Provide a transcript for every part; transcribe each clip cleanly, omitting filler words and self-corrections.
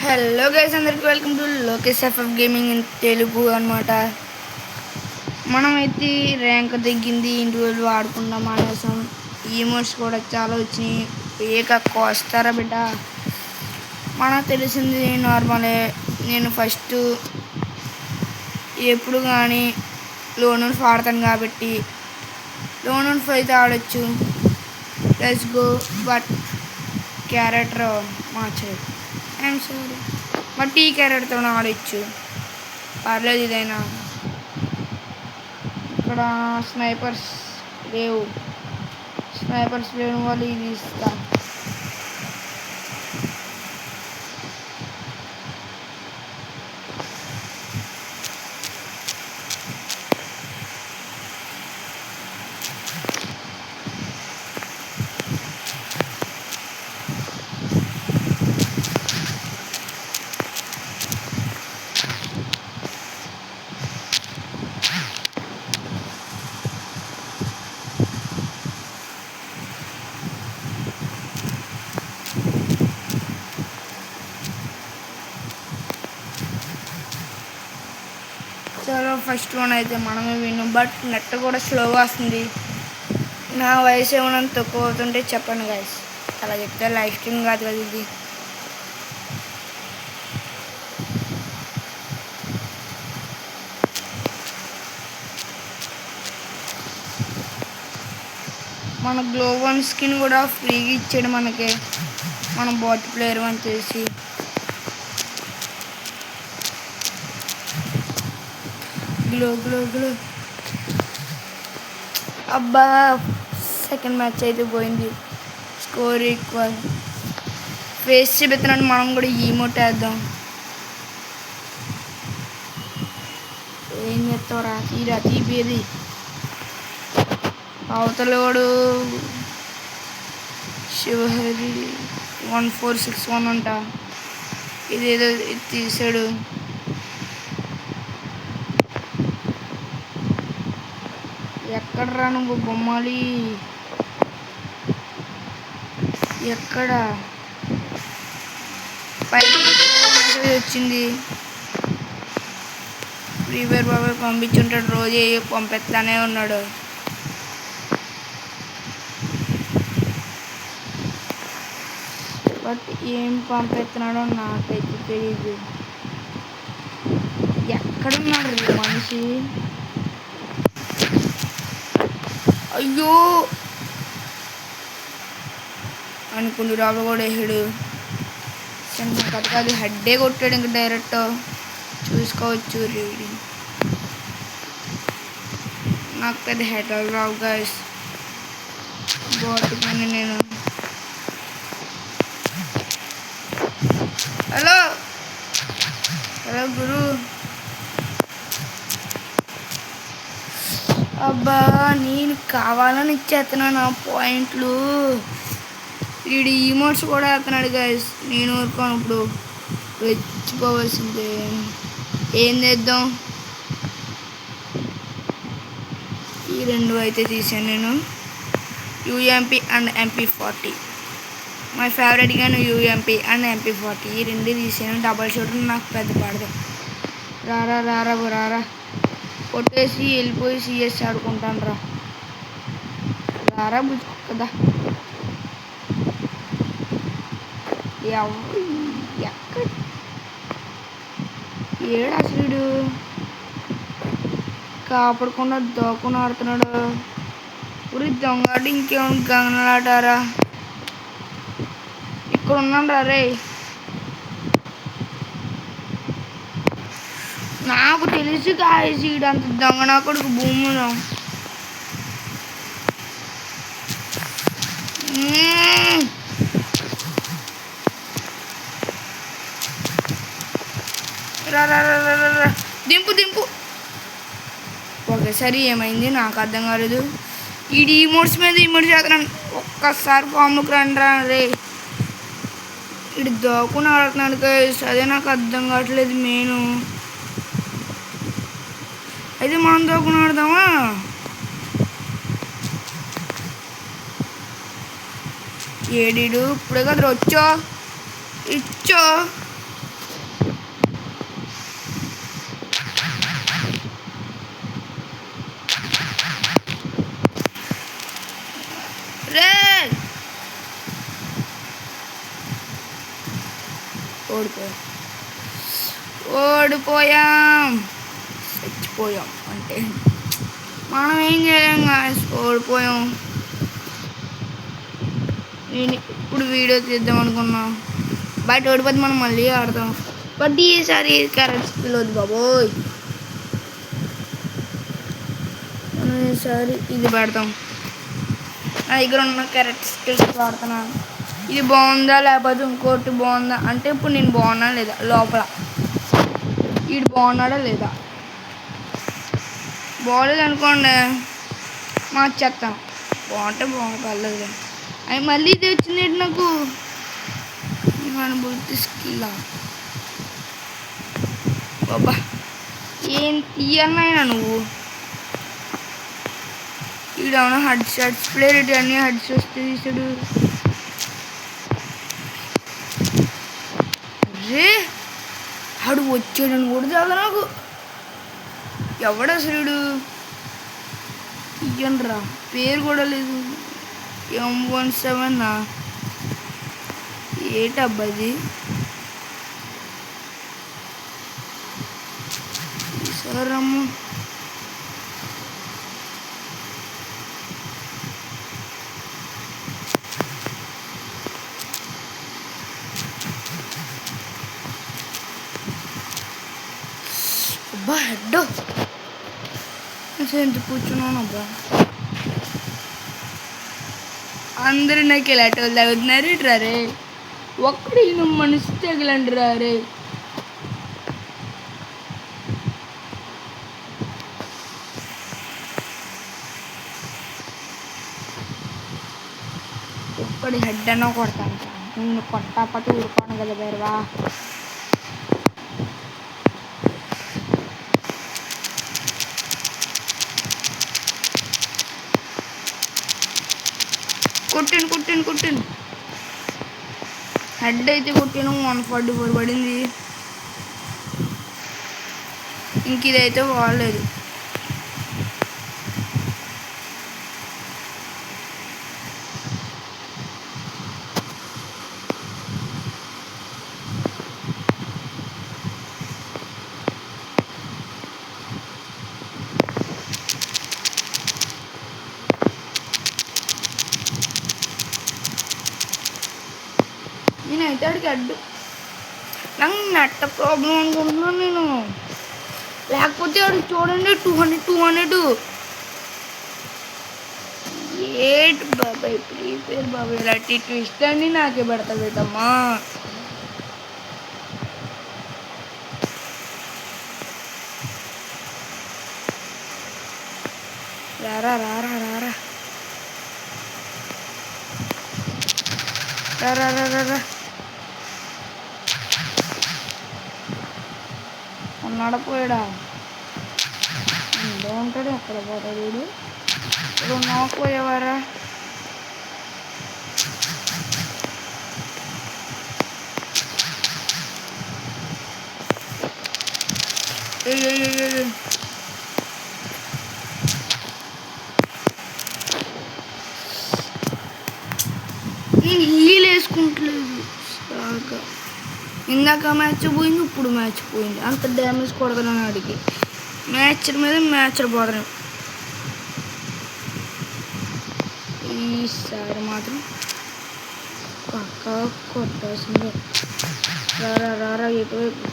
Hello guys, అందరికి welcome to Lokesh FF gaming in Telugu అనమాట. మనమైతే ర్యాంక్ తగ్గింది, ఇంటి ఆడుకుందాం అనేసం. ఈమోట్స్ కూడా చాలా వచ్చినాయి. ఏక వస్తారా బిడ్డ, మనకు తెలిసింది నార్మలే. నేను ఫస్ట్ ఎప్పుడు కానీ లోన్ ఆడతాను కాబట్టి లోన్ అయితే ఆడచ్చు. Let's go. బట్ క్యారెక్టర్ మార్చలేదు. ఐఎమ్ సారీ, బట్ ఈ క్యారెక్టర్తో ఆడచ్చు, పర్లేదు. ఇదైనా ఇక్కడ స్నైపర్స్ లేవు వాళ్ళు ఇది ఇస్తా. చలో, ఫస్ట్ వన్ అయితే మనమే విన్ను. బట్ నెట్ కూడా స్లోగా వస్తుంది. నా వయసు ఏమైనా తక్కువ అవుతుంటే చెప్పండి గైస్. అలా చెప్తే లైవ్ స్ట్రీమ్ కాదు కదా ఇది. మన గ్లోవన్ స్కిన్ కూడా ఫ్రీగా ఇచ్చాడు మనకి, మన బాట్ ప్లేయర్ అని చేసి. Glow glow glow. అబ్బా, సెకండ్ మ్యాచ్ అయితే పోయింది. Score equal. ఫేస్ చూపిస్తున్నాడు, మనం కూడా ఈమోట్ వేద్దాం. ఏం చేస్తావురా, తీపేది. అవతలవాడు శివహరి 1461 అంట. ఇదేదో తీసాడు. ఎక్కడరా నువ్వు బొమ్మాలి, ఎక్కడ? వచ్చింది. ఫ్రీ ఫైర్ బాబాయ్ పంపించుంటాడు, రోజు పంపిస్తానే ఉన్నాడు. బట్ ఏం పంపిస్తున్నాడో నాకైతే తెలియదు. ఎక్కడున్నాడు మనిషి? అయ్యో అనుకుంటు రాబో కూడా వేసాడు. చిన్న కథ కాదు, హెడ్డే కొట్టాడు. ఇంకా డైరెక్ట్ చూసుకోవచ్చు. రీడింగ్ నాకు పెద్ద హెడ్ రావు గైస్. బాగుంటుంది. నేను హలో గురు. అబ్బా, నేను కావాలని ఇచ్చేస్తున్నాను ఆ పాయింట్లు. వీడి ఈమోట్స్ కూడా వేస్తున్నాడు గైస్. నేను ఊరుకోను. ఇప్పుడు రెచ్చిపోవాల్సిందే. ఏం చేద్దాం? ఈ రెండు అయితే తీసాను నేను, UMP and MP40. My favourite గాను యూఎంపీ అండ్ MP40, ఈ రెండు తీసాను. డబల్ షూటర్ నాకు పెద్ద పడదు. రారా కొట్టేసి వెళ్ళిపోయి CS ఆడుకుంటాను. రారా బుజ్జు కదా. ఎక్కడ ఏడు అసలు కాపాడకుండా దోకుని ఆడుతున్నాడు. ఊరి దొంగటి ఇంకేమైనా గంగలాటారా? ఇక్కడ ఉన్నాను రే. నాకు తెలిసి కాయసీడు అంత దొంగ నా కొడుకు భూమిలో. దింపు. ఒకేసారి ఏమైంది నాకు అర్థం కాలేదు. ఈ ఈమోట్స్ మీద ఈమోట్స్ చేస్తున్నాను. ఒక్కసారి ఫామ్కి రండిరా రే. ఇటు దోకుని ఆడుతున్నాడు గైస్, అదే నాకు అర్థం కావట్లేదు. మెయిన్ అయితే మనం దోకుని ఆడదామా? ఏడీడు ఇప్పుడే కదా వచ్చో ఇచ్చో ఓడిపోయాం ఓడిపోయాం చచ్చిపోయాం అంటే మనం ఏం చేయలేం గాయ్స్, ఓడిపోయాం. నేను ఇప్పుడు వీడియో తీద్దాం అనుకున్నా, బయట ఓడిపోతే మనం మళ్ళీ ఆడతాం. బట్ ఈసారి క్యారెట్ స్కిల్ వద్దు బాబోయ్, మనం ఈసారి ఇది పెడతాం. నా దగ్గర ఉన్న క్యారెట్ స్కిల్స్ వాడుతున్నాను. ఇది బాగుందా లేకపోతే ఇంకోటి బాగుందా అంటే ఇప్పుడు నేను బాగున్నా లేదా, లోపల వీడు బాగున్నాడా లేదా, బాగోలేదు అనుకోండి మార్చేస్తాను, బాగుంటే బాగుంది పర్లేదు. అవి మళ్ళీ ఇది వచ్చింది నాకు అనుభూతి స్కిల్ బాబా, ఏం తీయన్నాయినా నువ్వు. ఈడవునా హెడ్ షాట్స్ ప్లేయర్, ఇటు అన్నీ హెడ్ షాట్స్ తీసాడు. రే ఆడు వచ్చాడని కూడా చాలా నాకు, ఎవడు అసలు ఇయ్యండ్రా, పేరు కూడా లేదు. M17 ఏటబ్బాది సరమ్మ. అబ్బా హెడ్ ఎంత కూర్చున్నాను అబ్బా, అందరూ నాకు ఇలా తగ్గుతున్నారు రే, ఒక్కడి మనసు తగిలండి రే. ఒక్కడి హెడ్ అన్నా కొడతాను, నేను కొట్టాపట్టు ఊరుకోను కదా బేరవా. కొట్టాను హెడ్ అయితే కొట్టాను, 144 పడింది. ఇంక ఇదైతే వాడలేదు. నేనైతే అడిగి అడ్డు, నాకు నెట్ ప్రాబ్లం అనుకుంటున్నాను నేను, లేకపోతే అడిగి చూడండి 200 ఏట్ బాబాయ్ ప్రీ ఫైర్ బాబాయ్ ఇలాంటి ట్విస్ట్ అండి నాకే పెడతా పెట్టమ్మా. రారా రారా రారా రారా రారా ఉన్నాడా పోయాడా, ఇంట్లో ఉంటాడు, ఎక్కడ పోతాడు వీడు. ఇప్పుడు నాకు పోయేవారా, నేను హీల్ వేసుకుంటలేదు సాగా. ఇందాక మ్యాచ్ పోయింది, ఇప్పుడు మ్యాచ్ పోయింది, అంత డ్యామేజ్ కొడతాను అడిగి. మ్యాచ్ మీద మ్యాచ్ పోతాను, ఈసారి మాత్రం పక్కా కొట్టాల్సిందే. రారా రారా ఎటువైపు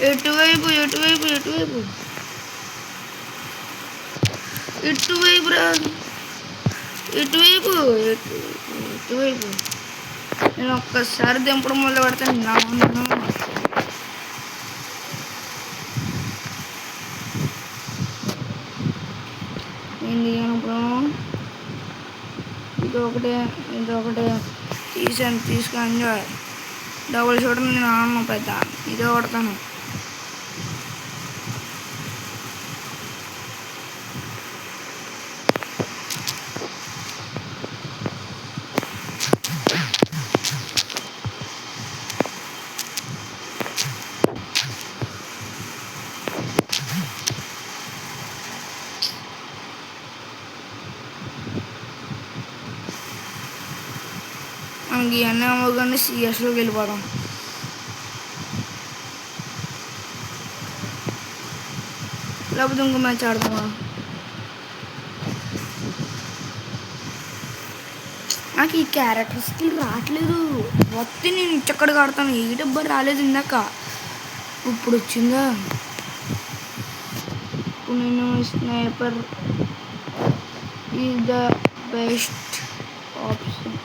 ఎటువైపు ఎటువైపు ఎటువైపు ఎటువైపు రా, ఎటువైపు ఎటువైపు. నేను ఒక్కసారి దింపడం మొదలు పెడతాను. నేను దిగినప్పుడు ఇదొకటే తీసుకొని డబుల్ షూటర్ నేను ఆడను పెద్ద, ఇదే కొడతాను. మనకి ఇవన్నీ అవ్వగానే సిఎస్లోకి వెళ్ళిపోదాం. లేకపోతే ఇంకో మ్యాచ్ ఆడదామా? నాకు ఈ క్యారెక్టర్ స్కిల్ రావట్లేదు. వస్తే నేను ఇచ్చక్కడికి ఆడతాను. ఏ డబ్బా రాలేదు ఇందాక, ఇప్పుడు వచ్చిందా? ఇప్పుడు నేను sniper is the best option.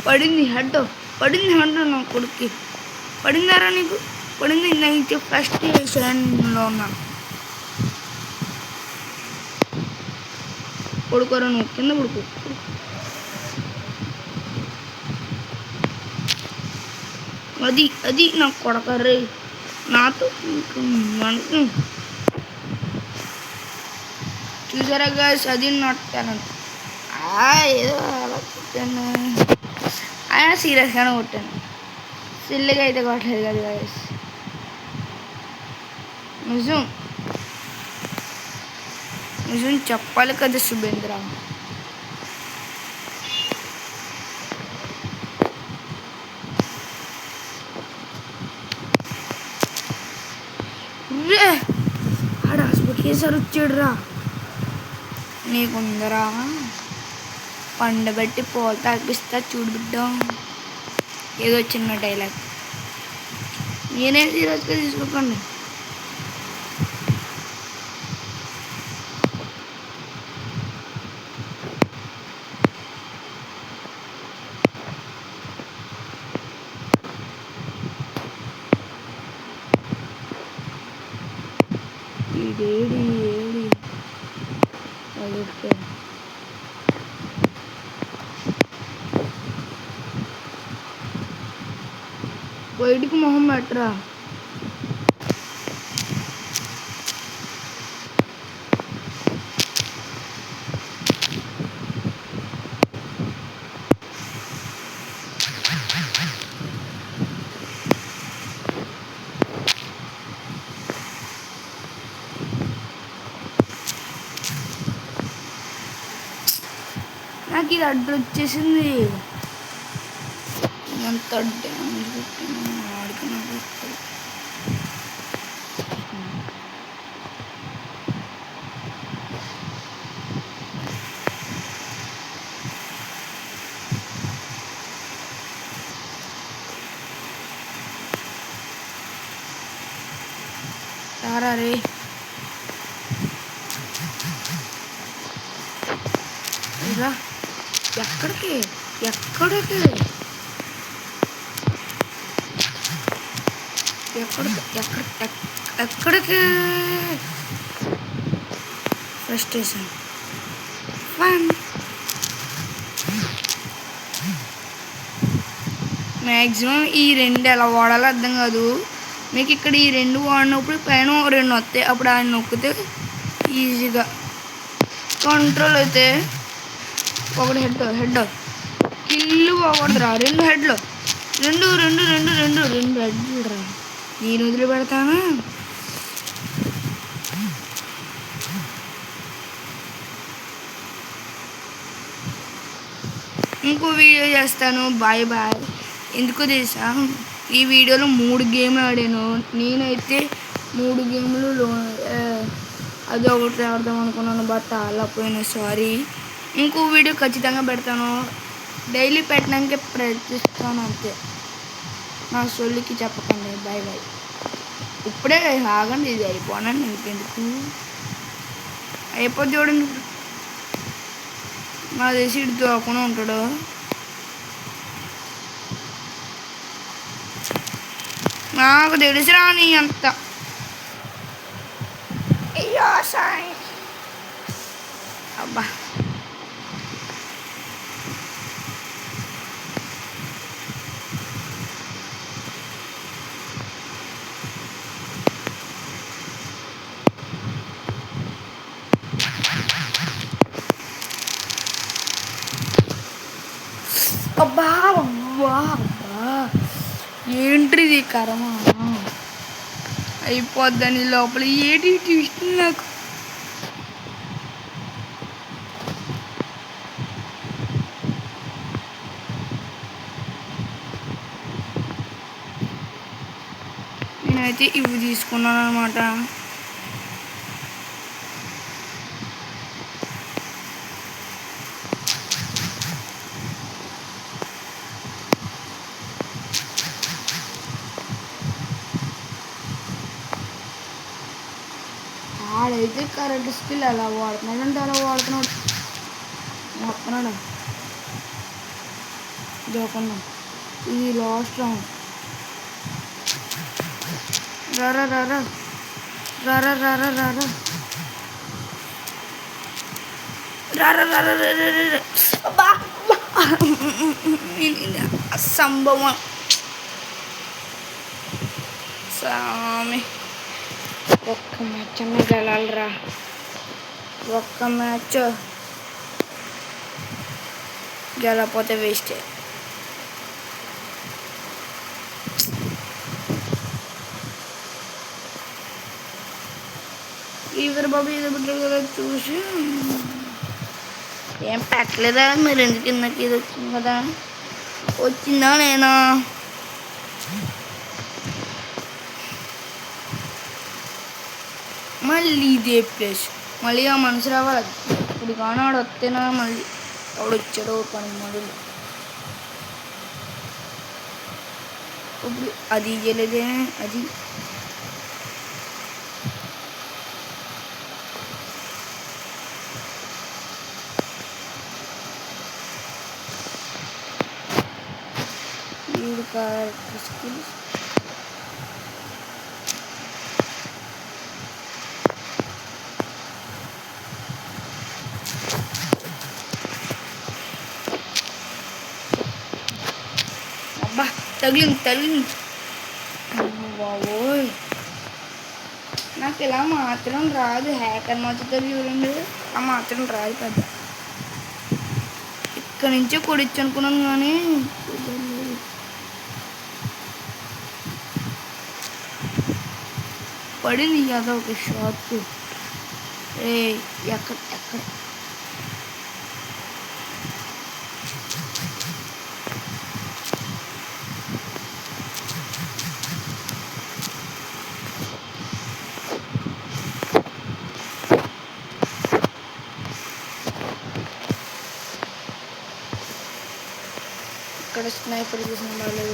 పడింది హెడ్, పడింది హెడ్. నా కొడుక్కి పడిందారా? నీకు పడింది? నేను ఫస్ట్ సెకండ్లో ఉన్నా. పడుకోరా నువ్వు, కింద పడుకో. అది అది నాకు కొడకర్రే నాతో మనకు. చూసారా గాయస్, అది నాట్ టాలెంట్. ఏదో అలా కొట్టాను, సీరియస్గానే కొట్టాను. సిల్లిగా అయితే కొట్టలేదు కదా గాయస్. నిజం నిజం చెప్పాలి కదా శుభేంద్ర. ఆడ హాస్పిటల్ సార్ వచ్చాడు రా. నీకుందరా పండబెట్టి పోలు తాగిపిస్తా చూడు బిడ్డ. ఏదో చిన్న డైలాగ్, నేనే సీరియస్గా తీసుకోకండి. ఏడి ఏడి అడిగితే బయటికి మొహం పెట్టరా. నాకు ఇది అడ్డు వచ్చేసింది. ఎంత డ్యామేజ్ పెట్టినా ఆడికి నాకు వస్తుంది. సారా రే, రా. ఎక్కడికి ఎక్కడికి ఎక్కడికి ఫ్రస్ట్రేషన్. మ్యాక్సిమం ఈ రెండు ఎలా వాడాలో అర్థం కాదు. మీకు ఇక్కడ ఈ రెండు వాడినప్పుడు పైన రెండు వస్తాయి. అప్పుడు ఆయన నొక్కితే ఈజీగా కంట్రోల్ అయితే. ఒకటి హెడ్ కిల్లు పోకూడదురా. రెండు హెడ్లు, రెండు రెండు రెండు రెండు రెండు హెడ్లు రా. నేను వదిలి పెడతాను. ఇంకో వీడియో చేస్తాను. Bye bye. ఎందుకో తెలుసా, ఈ వీడియోలో 3 గేమ్లు ఆడాను. నేనైతే 3 గేమ్లు అది ఒకటి ఆడదాం అనుకున్నాను, బట్ అలా పోయినా. సారీ. ఇంకో వీడియో ఖచ్చితంగా పెడతాను. డైలీ పెట్టడానికి ప్రయత్నిస్తాను అంతే. నా సొల్లికి చెప్పకండి. Bye bye. ఇప్పుడే ఆగండి, ఇది అయిపోనండి. ఇంకెందుకు అయిపోద్ది చూడండి. నా తెలిసి ఇటు దోకుండా ఉంటాడు. నాకు తెలిసిరా నీ అంత. అయ్యో సాయి. అబ్బా, అబ్బా అబ్బా ఏంటిది కర్మ అయిపోద్దని లోపల ఏంటి ట్విస్ట్ నాకు. నేనైతే ఇవి తీసుకున్నాను అనమాట. ఆడైతే కరెంట్ స్కిల్ ఎలా వాడుతున్నాడు అంటే అలా వాడుతున్నాడు. వస్తున్నాడు దోకుండా. ఇది లాస్ట్ రౌండ్. రారా రారా రారా రారా రారా రారా రారా అబ్బా అసంభవం సామి. ఒక్క మ్యాచ్ అన్న గెలాలరా, ఒక్క మ్యాచ్ గెలకపోతే వేస్టే. ఈవర్ బాబు ఏదో పెట్టారు కదా చూసి ఏం పెట్టలేదా మీరు, ఎందుకు ఇందాక ఇది వచ్చింది కదా, వచ్చిందా నేనా మళ్ళీ ఇదే ప్లేస్, మళ్ళీ ఆ మనసు రావాలి. ఇప్పుడు కానీ ఆడు వస్తేనా మళ్ళీ ఆవిడ వచ్చాడు పని మొదలు. ఇప్పుడు అది ఇయ్యలేదే, అది స్కిల్స్ అబ్బా తగిలింది బాబోయ్. నాకు ఇలా మాత్రం రాదు, హ్యాకర్ మాత్రం చూడండి ఆ మాత్రం రాదు పెద్ద. ఇక్కడి నుంచే కొడిచ్చు అనుకున్నాను కానీ పడింది కదా ఒక షాట్. ఎక్కడ ఇక్కడ స్నైపర్ చూసిన వాళ్ళు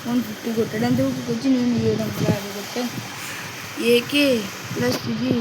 150 కొట్టడంతో వచ్చి నేను 750 కొట్టాను. ఏకే ప్లస్ ఇది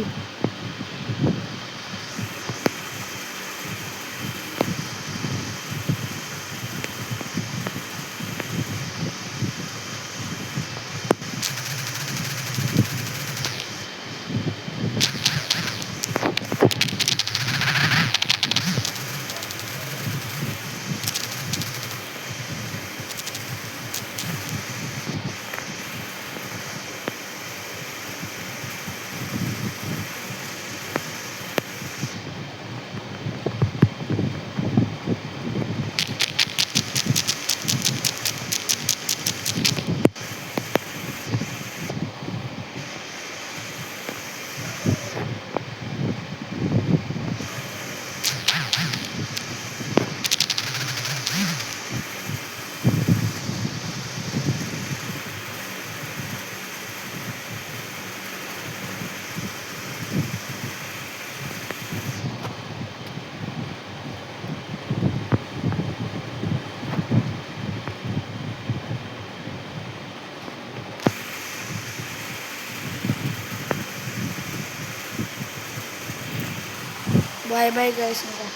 బాయ్ బాయ్ గైస్. ఇంకా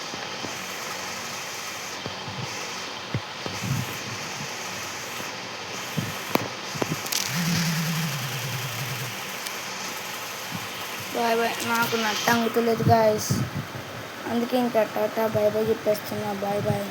బాయ్ బాయ్. నాకు నట్ట అంగుతలేదు గాయస్, అందుకే ఇంకా టాటా బాయ్ బాయ్ చెప్పేస్తున్నా. Bye bye.